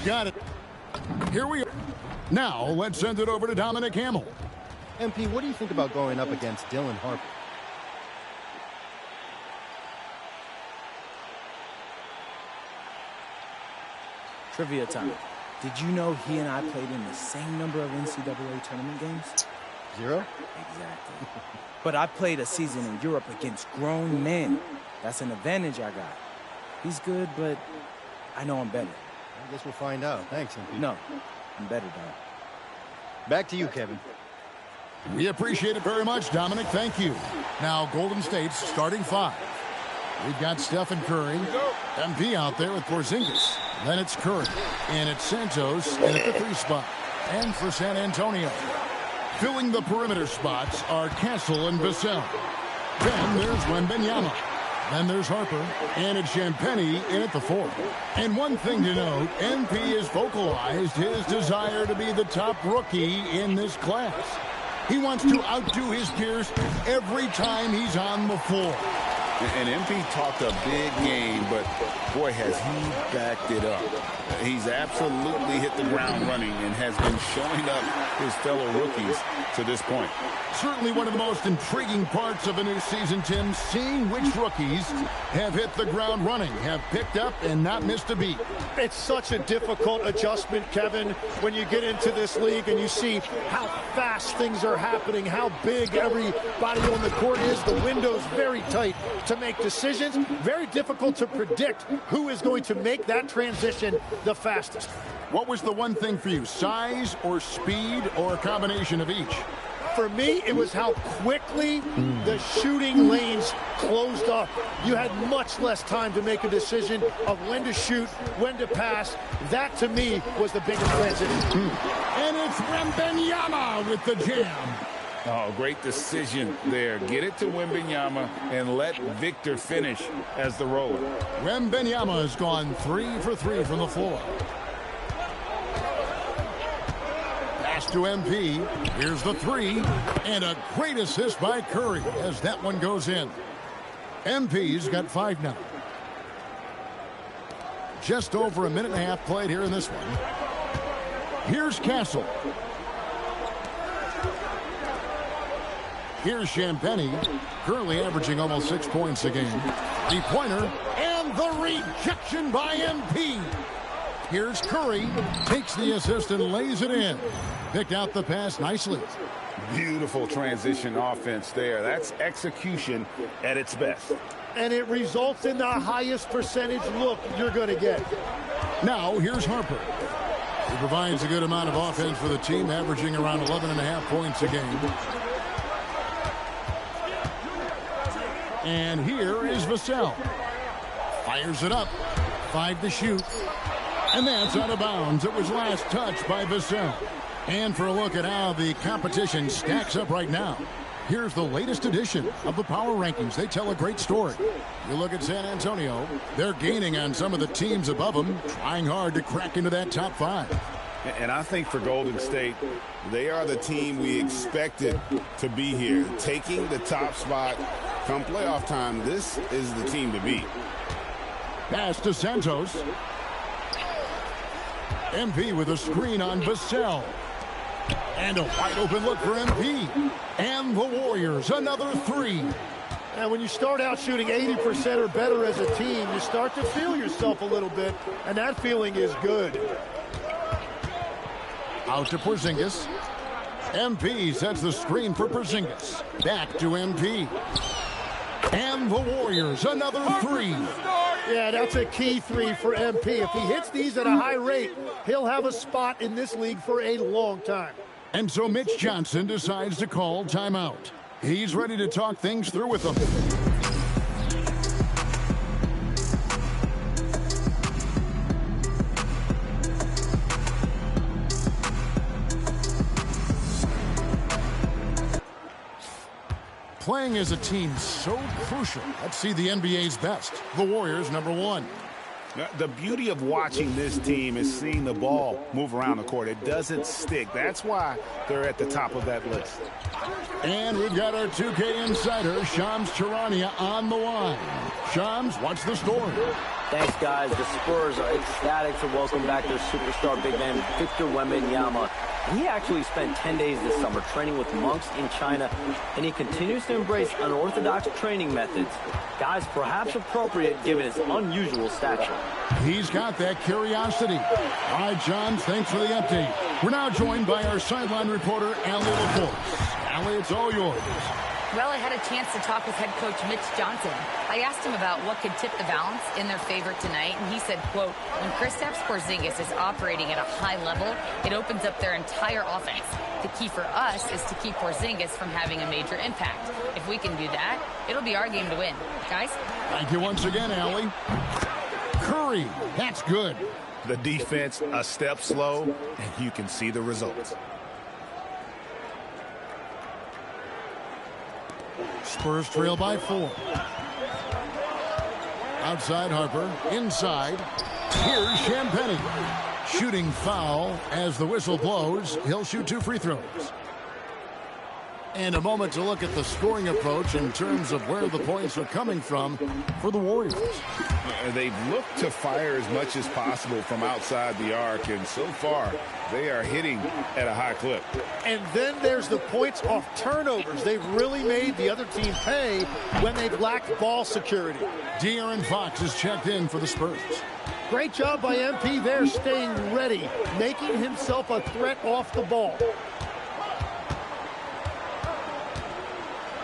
got it. Here we are. Now, let's send it over to Dominic Hamill. MP, what do you think about going up against Dylan Harper? Trivia time. Did you know he and I played in the same number of NCAA tournament games? 0? Exactly. But I played a season in Europe against grown men. That's an advantage I got. He's good, but I know I'm better. I guess we'll find out. Thanks, MP. No, I'm better, Dom. Back to you, Kevin. We appreciate it very much, Dominic. Thank you. Now, Golden State's starting 5. We've got Stephen Curry, MP out there with Porzingis. Then it's Curry, and it's Santos in at the 3 spot. And for San Antonio, filling the perimeter spots are Castle and Vassell. Then there's Wembanyama. Then there's Harper, and it's Champagnie in at the 4. And one thing to note, MP has vocalized his desire to be the top rookie in this class. He wants to outdo his peers every time he's on the floor. And MP talked a big game, but boy, has he backed it up. He's absolutely hit the ground running and has been showing up his fellow rookies to this point. Certainly one of the most intriguing parts of a new season, Tim, seeing which rookies have hit the ground running, have picked up and not missed a beat. It's such a difficult adjustment, Kevin, when you get into this league and you see how fast things are happening, how big everybody on the court is. The window's very tight to make decisions. Very difficult to predict who is going to make that transition the fastest. What was the one thing for you, size or speed or a combination of each? For me, it was how quickly the shooting lanes closed up. You had much less time to make a decision of when to shoot, when to pass. That, to me, was the biggest transition. And it's Wembanyama with the jam. Oh, great decision there. Get it to Wembanyama and let Victor finish as the roller. Wembanyama has gone 3 for 3 from the floor. Pass to MP. Here's the 3. And a great assist by Curry as that one goes in. MP's got 5 now. Just over a minute and a half played here in this one. Here's Castle. Here's Champagnie, currently averaging almost 6 points a game. Three-pointer, and the rejection by MP. Here's Curry, takes the assist and lays it in. Picked out the pass nicely. Beautiful transition offense there. That's execution at its best. And it results in the highest percentage look you're going to get. Now, here's Harper. He provides a good amount of offense for the team, averaging around 11.5 points a game. And here is Vassell. Fires it up. 5 to shoot. And that's out of bounds. It was last touched by Vassell. And for a look at how the competition stacks up right now, here's the latest edition of the Power Rankings. They tell a great story. You look at San Antonio, they're gaining on some of the teams above them, trying hard to crack into that top 5. And I think for Golden State, they are the team we expected to be here. Taking the top spot come playoff time, this is the team to beat. Pass to Santos. MP with a screen on Vassell. And a wide open look for MP. And the Warriors, another 3. And when you start out shooting 80% or better as a team, you start to feel yourself a little bit, and that feeling is good. Out to Porzingis. MP sets the screen for Porzingis. Back to MP. And the Warriors, another 3. Yeah, that's a key 3 for MP. If he hits these at a high rate, he'll have a spot in this league for a long time. And so Mitch Johnson decides to call timeout. He's ready to talk things through with them. Playing as a team so crucial. Let's see the NBA's best. The Warriors, number 1. The beauty of watching this team is seeing the ball move around the court. It doesn't stick. That's why they're at the top of that list. And we've got our 2K insider, Shams Charania, on the line. Shams, what's the story? Thanks, guys. The Spurs are ecstatic to welcome back their superstar big man, Victor Wembanyama. He actually spent 10 days this summer training with monks in China, and he continues to embrace unorthodox training methods. Guys, perhaps appropriate given his unusual stature. He's got that curiosity. All right, John, thanks for the update. We're now joined by our sideline reporter, Allie LaForce. Allie, it's all yours. Well, I had a chance to talk with head coach Mitch Johnson. I asked him about what could tip the balance in their favor tonight, and he said, quote, when Kristaps Porzingis is operating at a high level, it opens up their entire offense. The key for us is to keep Porzingis from having a major impact. If we can do that, it'll be our game to win. Guys? Thank you once again, Allie. Curry, that's good. The defense a step slow, and you can see the results. Spurs trail by 4. Outside Harper, inside. Here's Champagnie. Shooting foul as the whistle blows. He'll shoot 2 free throws. And a moment to look at the scoring approach in terms of where the points are coming from for the Warriors. They've looked to fire as much as possible from outside the arc, and so far they are hitting at a high clip. And then there's the points off turnovers. They've really made the other team pay when they've lacked ball security. De'Aaron Fox is checked in for the Spurs. Great job by MP there, staying ready, making himself a threat off the ball.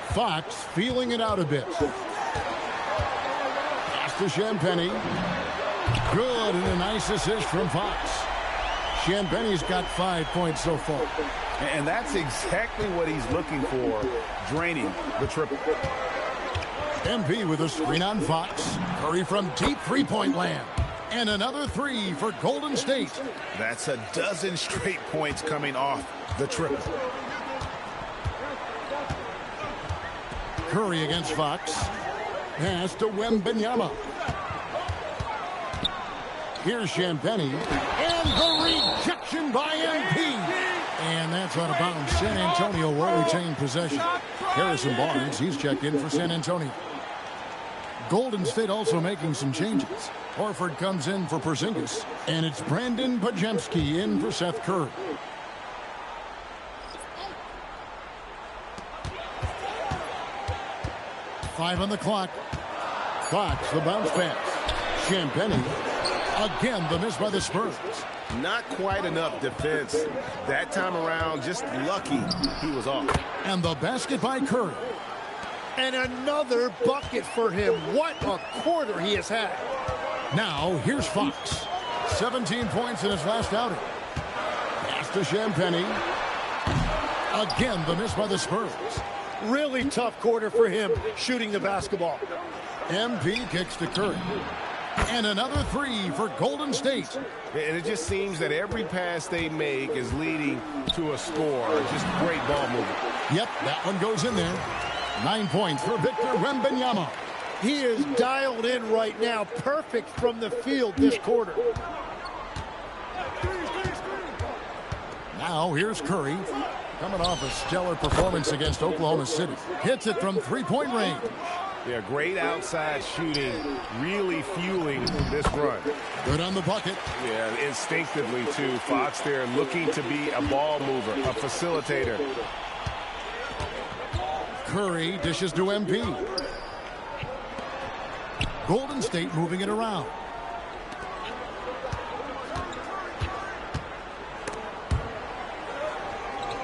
Fox feeling it out a bit. Pass to Champagnie. Good, and a nice assist from Fox. Champagnie's got 5 points so far. And that's exactly what he's looking for, draining the triple. MP with a screen on Fox. Curry from deep three-point land. And another 3 for Golden State. That's a dozen straight points coming off the triple. Curry against Fox. Pass to Wembanyama. Here's Champagnie. And the rejection by MP. And that's out of bounds. San Antonio will retain possession. Harrison Barnes, he's checked in for San Antonio. Golden State also making some changes. Horford comes in for Porzingis. And it's Brandon Podziemski in for Seth Curry. Five on the clock. Fox, the bounce pass. Champagnie. Again, the miss by the Spurs. Not quite enough defense. That time around, just lucky he was off. And the basket by Curry. And another bucket for him. What a quarter he has had. Now, here's Fox. 17 points in his last outing. Pass to Champagnie. Again, the miss by the Spurs. Really tough quarter for him shooting the basketball. MP kicks to Curry. And another 3 for Golden State. And it just seems that every pass they make is leading to a score. Just great ball movement. Yep, that one goes in there. 9 points for Victor Wembanyama. He is dialed in right now. Perfect from the field this quarter. Now here's Curry. Coming off a stellar performance against Oklahoma City. Hits it from three-point range. Yeah, great outside shooting, really fueling this run. Good on the bucket. Yeah, instinctively, too. Fox there looking to be a ball mover, a facilitator. Curry dishes to MP. Golden State moving it around.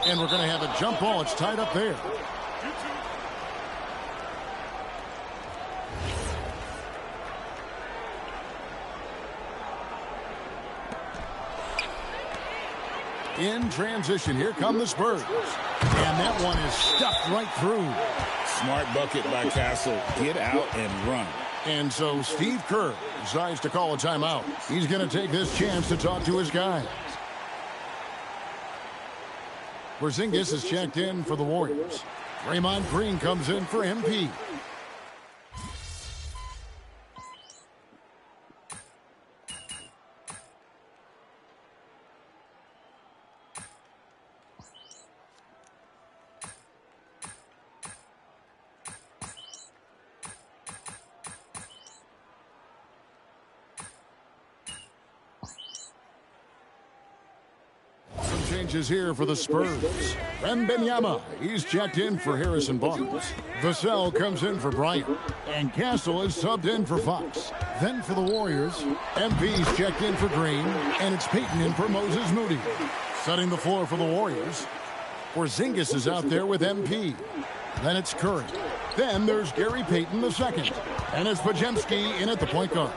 And we're going to have a jump ball. It's tied up there. In transition, here come the Spurs. And that one is stuffed right through. Smart bucket by Castle. Get out and run. And so Steve Kerr decides to call a timeout. He's going to take this chance to talk to his guys. Porzingis is checked in for the Warriors. Draymond Green comes in for MP. changes here for the Spurs. Wembanyama, he's checked in for Harrison Barnes. Vassell comes in for Bryant. And Castle is subbed in for Fox. Then for the Warriors, MP's checked in for Green. And it's Payton in for Moses Moody. Setting the floor for the Warriors. Porzingis is out there with MP. Then it's Curry. Then there's Gary Payton II. And it's Podziemski in at the point guard.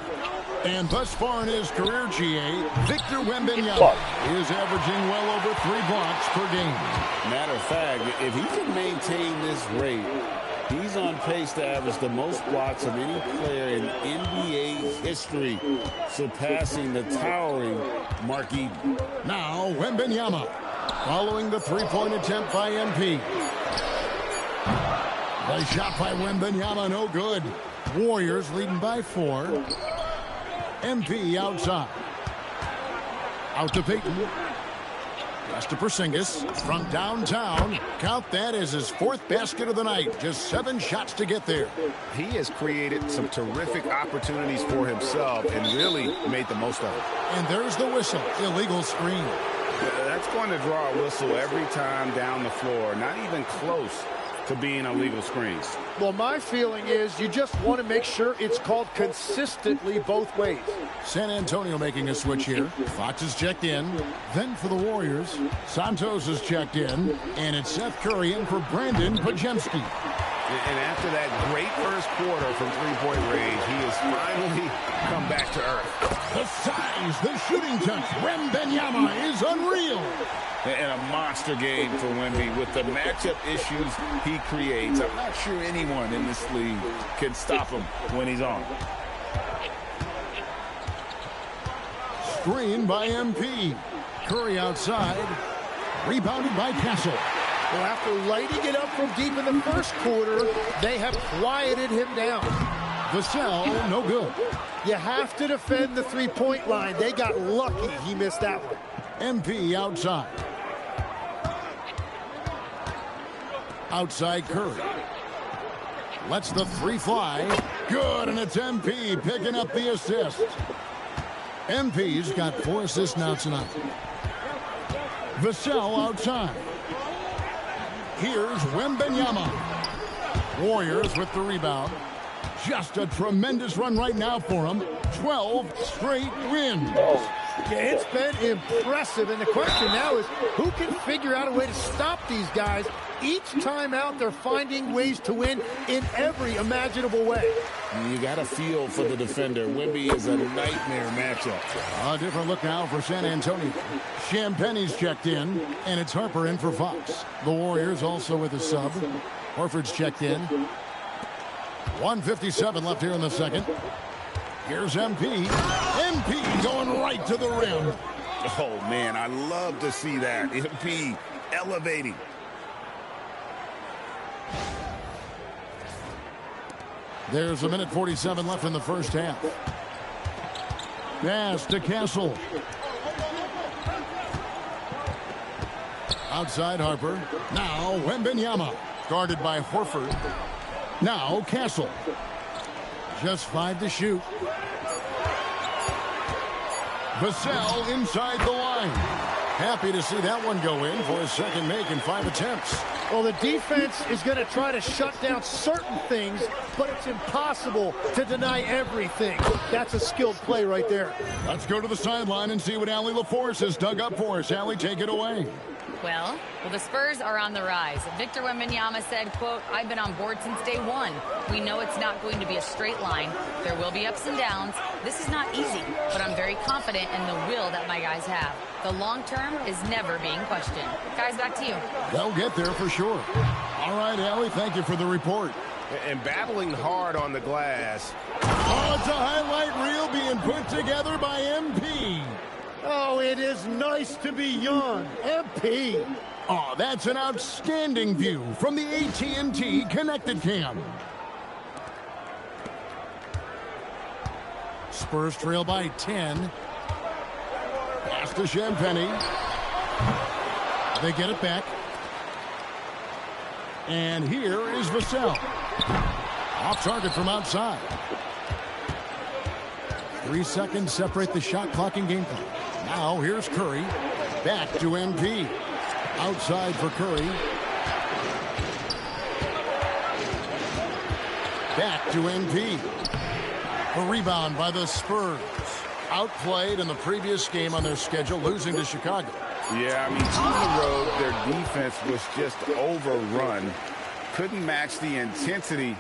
And thus far in his career, GA, Victor Wembanyama is averaging well over 3 blocks per game. Matter of fact, if he can maintain this rate, he's on pace to average the most blocks of any player in NBA history, surpassing the towering Mark Eaton. Now, Wembanyama, following the three-point attempt by MP. The shot by Wembanyama, no good. Warriors leading by 4. MP outside. Out to Payton. Pass to Porzingis from downtown. Count that as his 4th basket of the night. Just 7 shots to get there. He has created some terrific opportunities for himself and really made the most of it. And there's the whistle. Illegal screen. That's going to draw a whistle every time down the floor. Not even close to being illegal screens. Well, my feeling is you just want to make sure it's called consistently both ways. San Antonio making a switch here. Fox is checked in. Then for the Warriors, Santos is checked in. And it's Seth Curry in for Brandon Podziemski. And after that great first quarter from three-point range, he has finally come back to earth. The size, the shooting touch. Wembanyama is unreal. And a monster game for Wemby with the matchup issues he creates. I'm not sure anyone in this league can stop him when he's on. Screen by MP. Curry outside. Rebounded by Castle. Well, after lighting it up from deep in the first quarter, they have quieted him down. Vassell, no good. You have to defend the three-point line. They got lucky he missed that one. MP outside. Outside Curry. Lets the 3 fly. Good, and it's MP picking up the assist. MP's got 4 assists now tonight. Vassell outside. Here's Wembanyama. Warriors with the rebound. Just a tremendous run right now for them. 12 straight wins. Yeah, it's been impressive, and the question now is who can figure out a way to stop these guys? Each time out, they're finding ways to win in every imaginable way. You got a feel for the defender. Wemby is a nightmare matchup. A different look now for San Antonio. Champagne's checked in, and it's Harper in for Fox. The Warriors also with a sub. Horford's checked in. 1:57 left here in the second. Here's MP. MP going right to the rim. Oh, man, I love to see that. MP elevating. There's 1:47 left in the first half. Pass to Castle. Outside Harper. Now Wembanyama. Guarded by Horford. Now Castle. Just 5 to shoot. Vassell inside the line. Happy to see that one go in for his second make in 5 attempts. Well, the defense is going to try to shut down certain things, but it's impossible to deny everything. That's a skilled play right there. Let's go to the sideline and see what Allie LaForce has dug up for us. Allie, take it away. Well, the Spurs are on the rise. Victor Wembanyama said, quote, "I've been on board since day one. We know it's not going to be a straight line. There will be ups and downs. This is not easy, but I'm very confident in the will that my guys have. The long term is never being questioned." Guys, back to you. They'll get there for sure. All right, Allie, thank you for the report. And battling hard on the glass. Oh, it's a highlight reel being put together by MP. Oh, it is nice to be young. MP. Oh, that's an outstanding view from the AT&T Connected Cam. Spurs trail by 10. Pass to Champagnie. They get it back. And here is Vassell. Off target from outside. 3 seconds separate the shot clock and game clock. Now here's Curry. Back to MP. Outside for Curry. Back to MP. A rebound by the Spurs. Outplayed in the previous game on their schedule, losing to Chicago. Yeah, I mean, on the road, their defense was just overrun. Couldn't match the intensity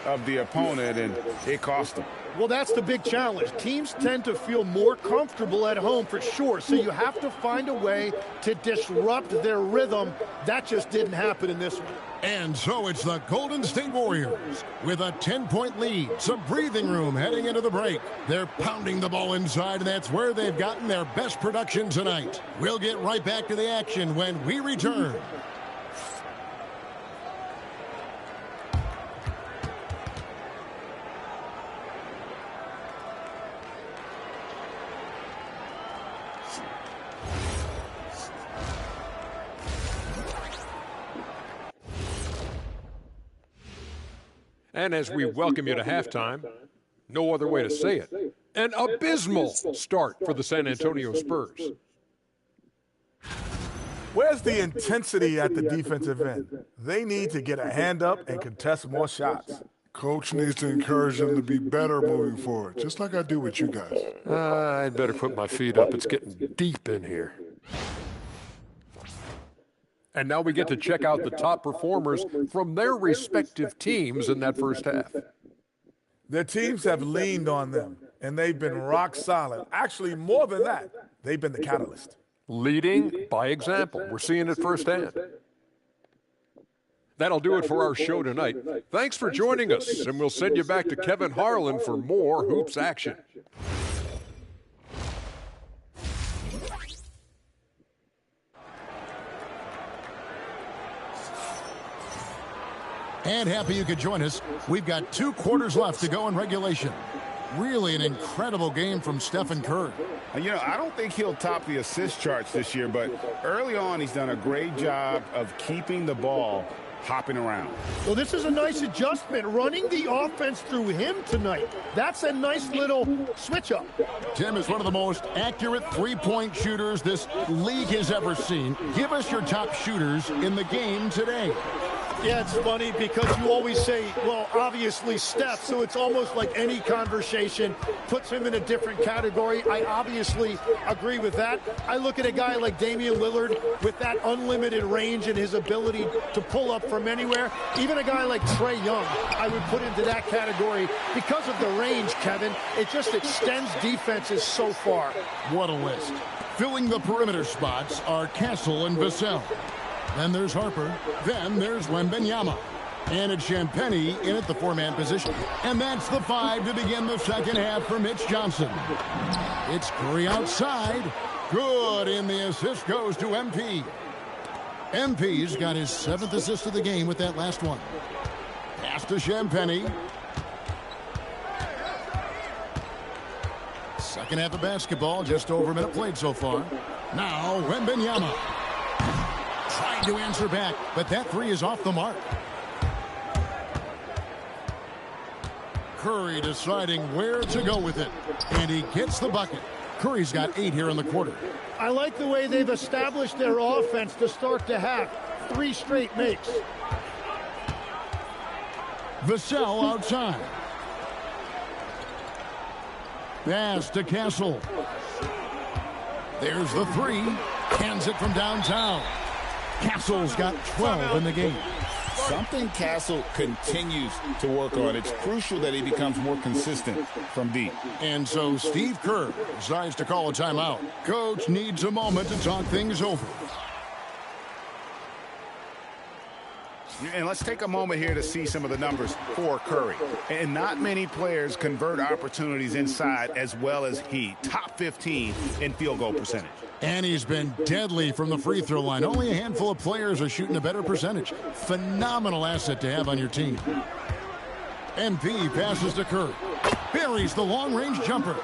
of the opponent, and it cost them. Well, that's the big challenge. Teams tend to feel more comfortable at home for sure, so you have to find a way to disrupt their rhythm. That just didn't happen in this one. And so it's the Golden State Warriors with a 10-point lead, some breathing room heading into the break. They're pounding the ball inside, and that's where they've gotten their best production tonight. We'll get right back to the action when we return. And as we welcome you to halftime, no other way to say it, an abysmal start for the San Antonio Spurs. Where's the intensity at the defensive end? They need to get a hand up and contest more shots. Coach needs to encourage them to be better moving forward, just like I do with you guys. I'd better put my feet up. It's getting deep in here. And now we get to check out the top performers from their respective teams in that first half. Their teams have leaned on them, and they've been rock solid. Actually, more than that, they've been the catalyst. Leading by example. We're seeing it firsthand. That'll do it for our show tonight. Thanks for joining us, and we'll send you back to Kevin Harlan for more Hoops action. And happy you could join us. We've got 2 quarters left to go in regulation. Really an incredible game from Stephen Curry. You know, I don't think he'll top the assist charts this year, but early on he's done a great job of keeping the ball hopping around. Well, this is a nice adjustment, running the offense through him tonight. That's a nice little switch up. Tim is one of the most accurate three-point shooters this league has ever seen. Give us your top shooters in the game today. Yeah, it's funny because you always say, well, obviously Steph, so it's almost like any conversation puts him in a different category. I obviously agree with that. I look at a guy like Damian Lillard with that unlimited range and his ability to pull up from anywhere. Even a guy like Trae Young, I would put into that category because of the range, Kevin. It just extends defenses so far. What a list. Filling the perimeter spots are Castle and Vassell. Then there's Harper. Then there's Wembanyama. And it's Champagnie in at the 4-man position. And that's the 5 to begin the second half for Mitch Johnson. It's Curry outside. Good, and the assist goes to MP. MP's got his 7th assist of the game with that last one. Pass to Champagnie. Second half of basketball, just over a minute played so far. Now Wembanyama. Trying to answer back, but that 3 is off the mark. Curry deciding where to go with it, and he gets the bucket. Curry's got 8 here in the quarter. I like the way they've established their offense to start the half. 3 straight makes. Vassell outside. Pass to Castle. There's the 3. Hands it from downtown. Castle's got 12 in the game. Something Castle continues to work on. It's crucial that he becomes more consistent from deep. And so Steve Kerr decides to call a timeout. Coach needs a moment to talk things over. And let's take a moment here to see some of the numbers for Curry. And not many players convert opportunities inside as well as he. Top 15 in field goal percentage. And he's been deadly from the free throw line. Only a handful of players are shooting a better percentage. Phenomenal asset to have on your team. MP passes to Curry. Buries the long-range jumper.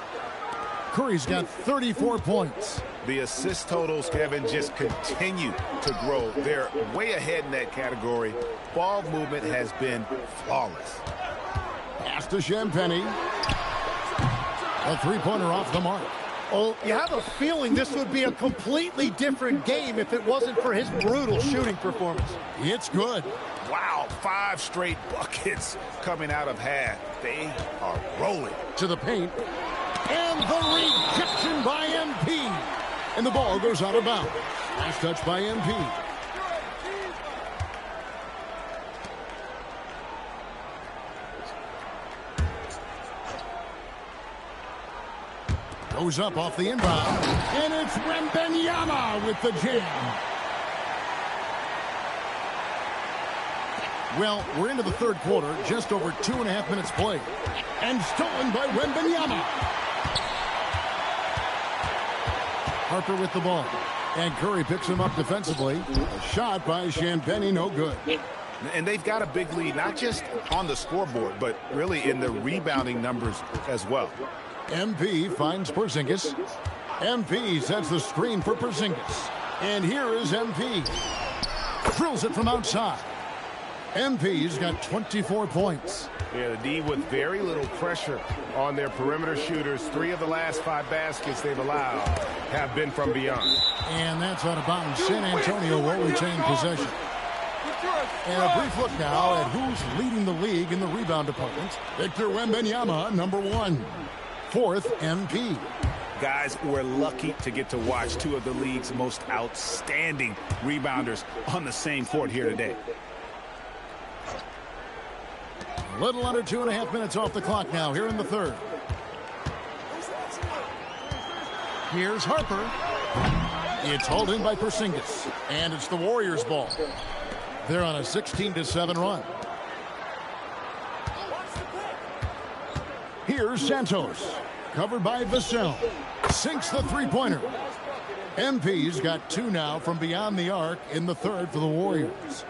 Curry's got 34 points. The assist totals, Kevin, just continue to grow. They're way ahead in that category. Ball movement has been flawless. Pass to Champagnie. A three-pointer off the mark. Oh, you have a feeling this would be a completely different game if it wasn't for his brutal shooting performance. It's good. Wow, 5 straight buckets coming out of half. They are rolling. To the paint. And the rejection by MP. And the ball goes out of bounds. Nice touch by MP. Goes up off the inbound. And it's Wembanyama with the jam. Well, we're into the third quarter, just over 2.5 minutes played. And stolen by Wembanyama. Harper with the ball. And Curry picks him up defensively. A shot by Champagnie, no good. And they've got a big lead, not just on the scoreboard, but really in the rebounding numbers as well. MP finds Porzingis. MP sets the screen for Porzingis. And here is MP. Drills it from outside. MP's got 24 points. Yeah, the D with very little pressure on their perimeter shooters. 3 of the last 5 baskets they've allowed have been from beyond. And that's out of bounds. San Antonio will retain possession. And a brief look now at who's leading the league in the rebound department. Victor Wembanyama, number 1. 4th, MP. Guys, we're lucky to get to watch 2 of the league's most outstanding rebounders on the same court here today. A little under 2.5 minutes off the clock now here in the third. Here's Harper. It's hauled in by Porzingis. And it's the Warriors' ball. They're on a 16-7 run. Here's Santos. Covered by Vassell. Sinks the three-pointer. MP's got 2 now from beyond the arc in the third for the Warriors.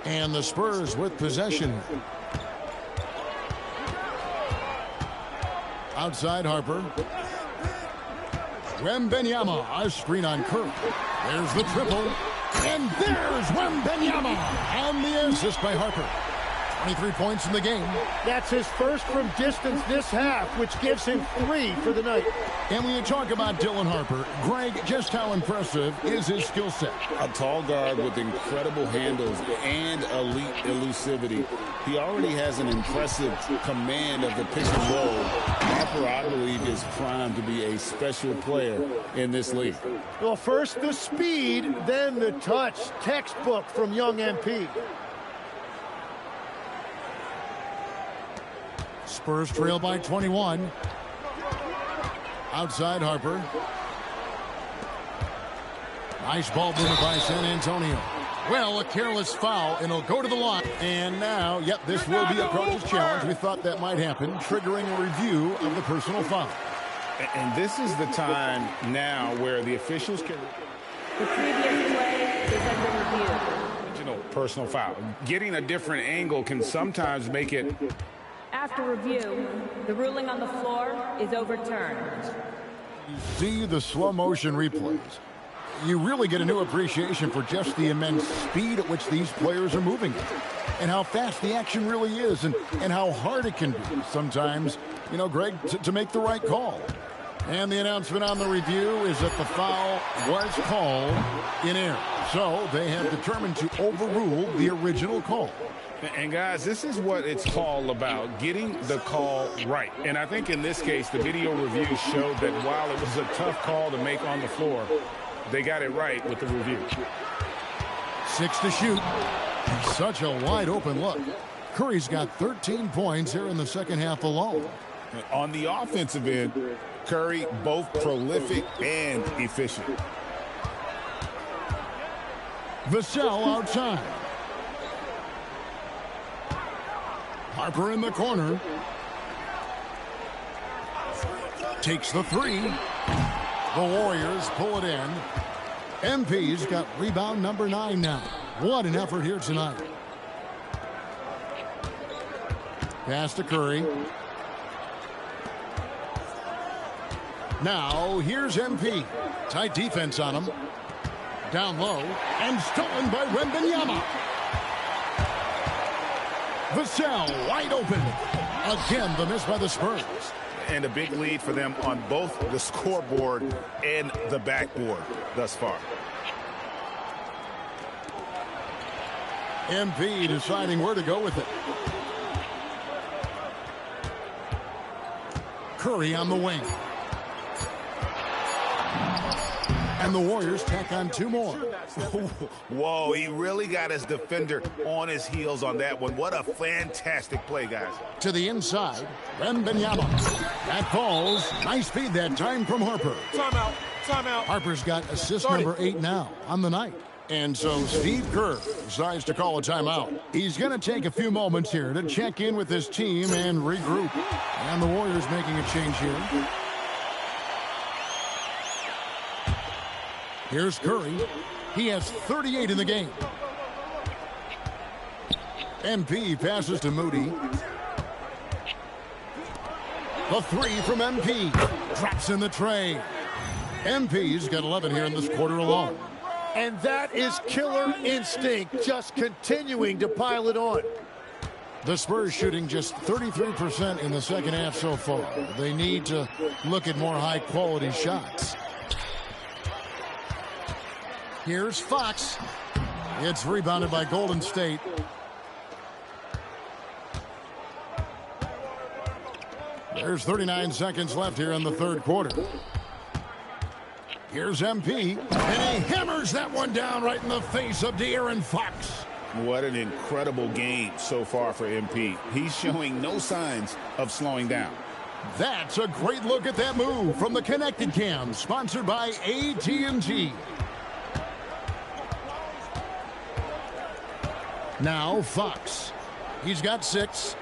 And the Spurs with possession. Outside Harper. Wembanyama, a screen on Curry. There's the triple. And there's Wembanyama. And the assist by Harper. 23 points in the game. That's his first from distance this half, which gives him 3 for the night. And when you talk about Dylan Harper, Greg, just how impressive is his skill set? A tall guard with incredible handles and elite elusivity. He already has an impressive command of the pick and roll. Harper, I believe, is primed to be a special player in this league. Well, first the speed, then the touch. Textbook from young MP. Spurs trail by 21. Outside Harper. Nice ball movement by San Antonio. Well, a careless foul, and he'll go to the line. And now, yep, this will be a coach's challenge. We thought that might happen, triggering a review of the personal foul. And this is the time now where the officials can... The previous play is under review. Original personal foul. Getting a different angle can sometimes make it... After review, the ruling on the floor is overturned. You see the slow motion replays. You really get a new appreciation for just the immense speed at which these players are moving and how fast the action really is and how hard it can be sometimes, you know, Greg, to make the right call. And the announcement on the review is that the foul was called in error. So they have determined to overrule the original call. And, guys, this is what it's all about, getting the call right. And I think in this case, the video review showed that while it was a tough call to make on the floor, they got it right with the review. 6 to shoot. Such a wide open look. Curry's got 13 points here in the second half alone. On the offensive end, Curry both prolific and efficient. Vassell outside. Harper in the corner. Takes the 3. The Warriors pull it in. MP's got rebound number 9 now. What an effort here tonight. Pass to Curry. Now, here's MP. Tight defense on him. Down low. And stolen by Wembanyama. Vassell wide open. Again, the miss by the Spurs. and a big lead for them on both the scoreboard and the backboard thus far. MP deciding where to go with it. Curry on the wing. And the Warriors tack on 2 more. Whoa, he really got his defender on his heels on that one. What a fantastic play, guys. To the inside, Wembanyama. That falls. Nice feed that time from Harper. Timeout. Timeout. Harper's got assist number 8 now on the night. And so Steve Kerr decides to call a timeout. He's going to take a few moments here to check in with his team and regroup. And the Warriors making a change here. Here's Curry. He has 38 in the game. MP passes to Moody. The 3 from MP. Drops in the tray. MP's got 11 here in this quarter alone. And that is killer instinct, just continuing to pile it on. The Spurs shooting just 33% in the second half so far. They need to look at more high-quality shots. Here's Fox. It's rebounded by Golden State. There's 39 seconds left here in the third quarter. Here's MP, and he hammers that one down right in the face of De'Aaron Fox. What an incredible game so far for MP. He's showing no signs of slowing down. That's a great look at that move from the Connected Cam, sponsored by AT&T. Now Fox. He's got 6.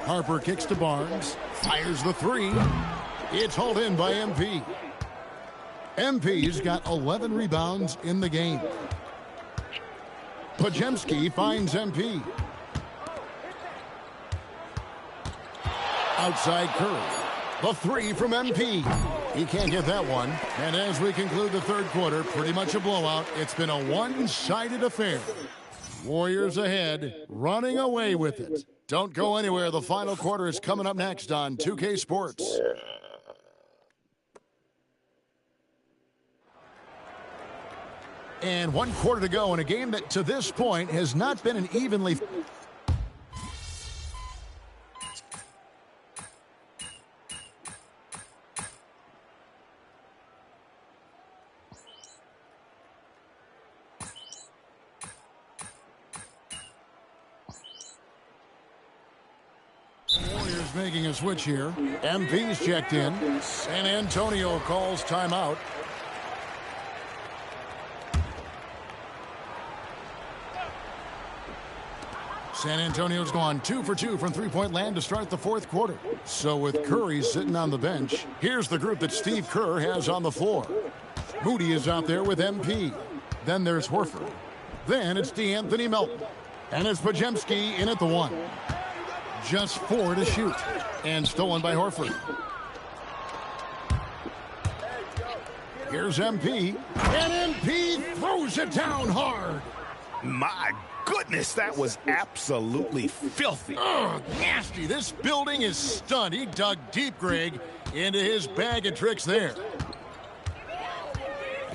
Harper kicks to Barnes. Fires the 3. It's hauled in by MP. MP's got 11 rebounds in the game. Podziemski finds MP. Outside Curry. The 3 from MP. He can't get that one. And as we conclude the third quarter, pretty much a blowout. It's been a one-sided affair. Warriors ahead, running away with it. Don't go anywhere. The final quarter is coming up next on 2K Sports. And 1 quarter to go in a game that to this point has not been an evenly... Warriors making a switch here. MP's checked in. San Antonio calls timeout. San Antonio's gone 2 for 2 from three-point land to start the fourth quarter. So with Curry sitting on the bench, here's the group that Steve Kerr has on the floor. Moody is out there with MP. Then there's Horford. Then it's DeAnthony Melton. And it's Podziemski in at the 1. Just 4 to shoot. And stolen by Horford. Here's MP. And MP throws it down hard. My goodness, that was absolutely filthy. Ugh, nasty. This building is stunned. He dug deep, Greg, into his bag of tricks there.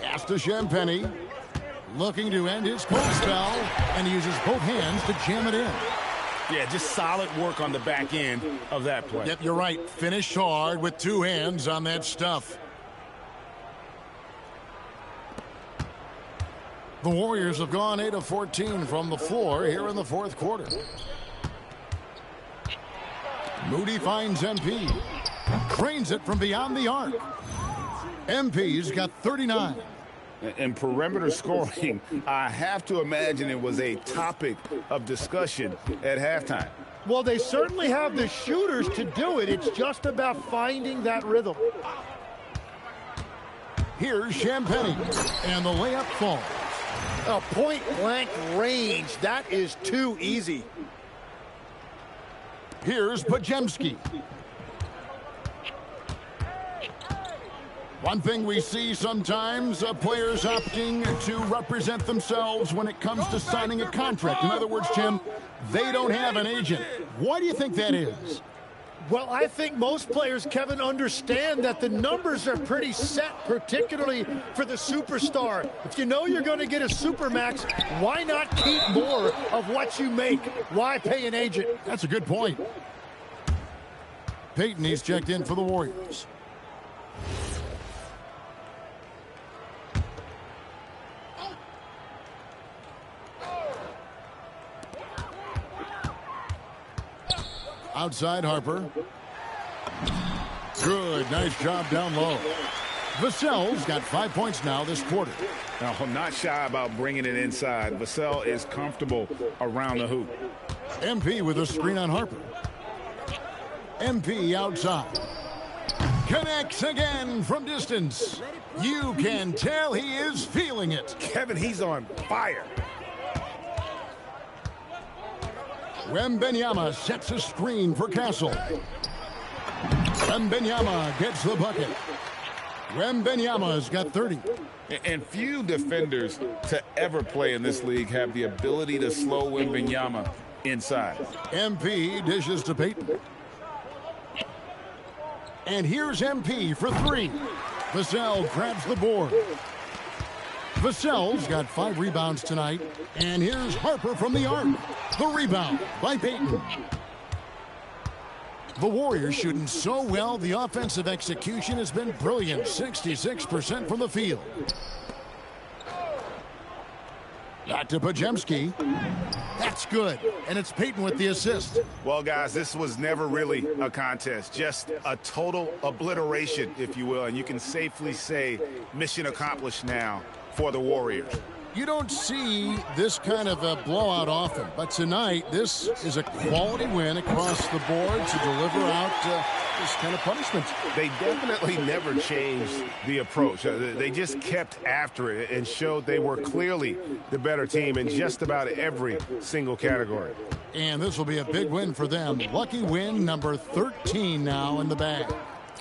Pass to Champagnie. Looking to end his cold spell. And he uses both hands to jam it in. Yeah, just solid work on the back end of that play. Yep, you're right. Finish hard with 2 hands on that stuff. The Warriors have gone 8 of 14 from the floor here in the fourth quarter. Moody finds MP. Drains it from beyond the arc. MP's got 39. And perimeter scoring, I have to imagine it was a topic of discussion at halftime. Well, they certainly have the shooters to do it. It's just about finding that rhythm. Here's Champagnie. And the layup falls. A point-blank range. That is too easy. Here's Podziemski. One thing we see sometimes, players opting to represent themselves when it comes to signing a contract. In other words, Tim, they don't have an agent. Why do you think that is? Well, I think most players, Kevin, understand that the numbers are pretty set, particularly for the superstar. If you know you're going to get a supermax, why not keep more of what you make? Why pay an agent? That's a good point. Peyton, he's checked in for the Warriors. Outside Harper. Good, nice job down low. Vassell's got 5 points now this quarter. Now, not shy about bringing it inside. Vassell is comfortable around the hoop. MP with a screen on Harper. MP outside. Connects again from distance. You can tell he is feeling it. Kevin, he's on fire. Wembanyama sets a screen for Castle. Wembanyama gets the bucket. Wembanyama's got 30. And few defenders to ever play in this league have the ability to slow Wembanyama inside. MP dishes to Peyton. And here's MP for 3. Vassell grabs the board. Vassell's got 5 rebounds tonight. And here's Harper from the arc. The rebound by Peyton. The Warriors shooting so well, the offensive execution has been brilliant. 66% from the field. Back to Podziemski. That's good. And it's Peyton with the assist. Well, guys, this was never really a contest. Just a total obliteration, if you will. And you can safely say mission accomplished now for the Warriors. You don't see this kind of a blowout often, but tonight this is a quality win across the board to deliver out this kind of punishment. They definitely never changed the approach. They just kept after it and showed they were clearly the better team in just about every single category. And this will be a big win for them. Lucky win number 13 now in the bag.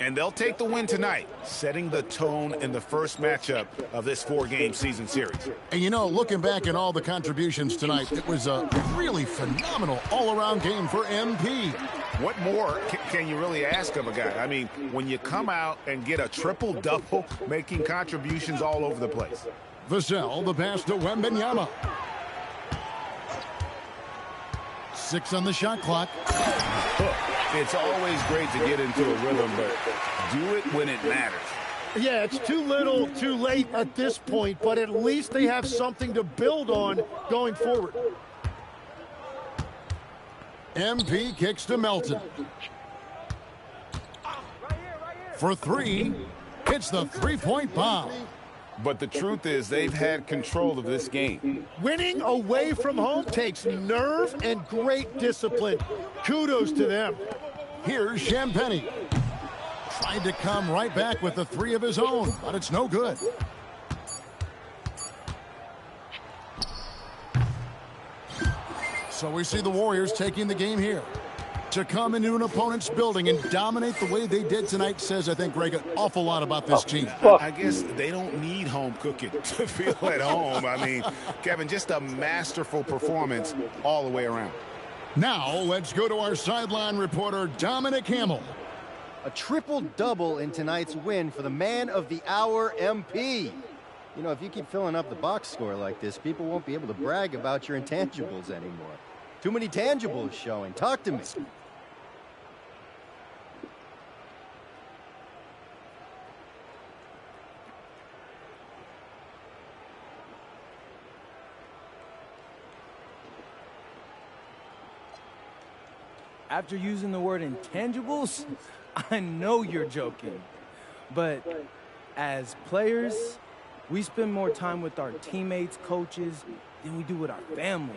And they'll take the win tonight, setting the tone in the first matchup of this 4-game season series. And you know, looking back at all the contributions tonight, it was a really phenomenal all-around game for MP. What more can you really ask of a guy? I mean, when you come out and get a triple-double, making contributions all over the place. Vassell, the pass to Wembanyama. 6 on the shot clock. It's always great to get into a rhythm, but do it when it matters. Yeah, it's too little, too late at this point, but at least they have something to build on going forward. MP kicks to Melton. For 3, it's the three-point bomb. But the truth is they've had control of this game. Winning away from home takes nerve and great discipline. Kudos to them. Here's Champagnie. Tried to come right back with the 3 of his own, but it's no good. So we see the Warriors taking the game here. To come into an opponent's building and dominate the way they did tonight says, I think, Greg, an awful lot about this team. I guess they don't need home cooking to feel at home. I mean, Kevin, just a masterful performance all the way around. Now, let's go to our sideline reporter, Dominic Hamill. A triple-double in tonight's win for the man of the hour, MP. You know, if you keep filling up the box score like this, people won't be able to brag about your intangibles anymore. Too many tangibles showing. Talk to me. After using the word intangibles, I know you're joking. But as players, we spend more time with our teammates, coaches, than we do with our families.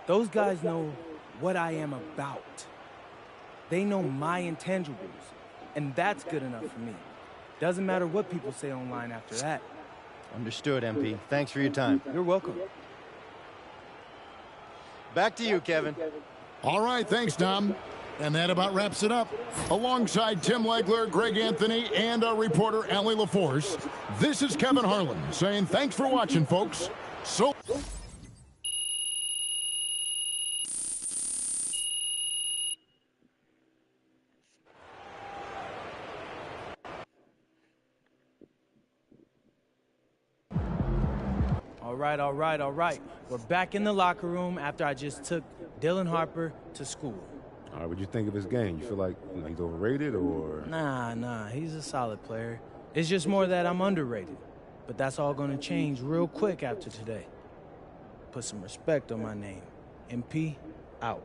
Those guys know what I am about. They know my intangibles, and that's good enough for me. Doesn't matter what people say online after that. Understood, MP. Thanks for your time. You're welcome. Back to you, Kevin. All right, thanks, Dom. And that about wraps it up. Alongside Tim Legler, Greg Anthony, and our reporter, Allie LaForce, this is Kevin Harlan saying thanks for watching, folks. So... All right. We're back in the locker room after I just took Dylan Harper to school. All right, what'd you think of his game? You feel like he's overrated or? Nah, he's a solid player. It's just more that I'm underrated. But that's all going to change real quick after today. Put some respect on my name. MP, out.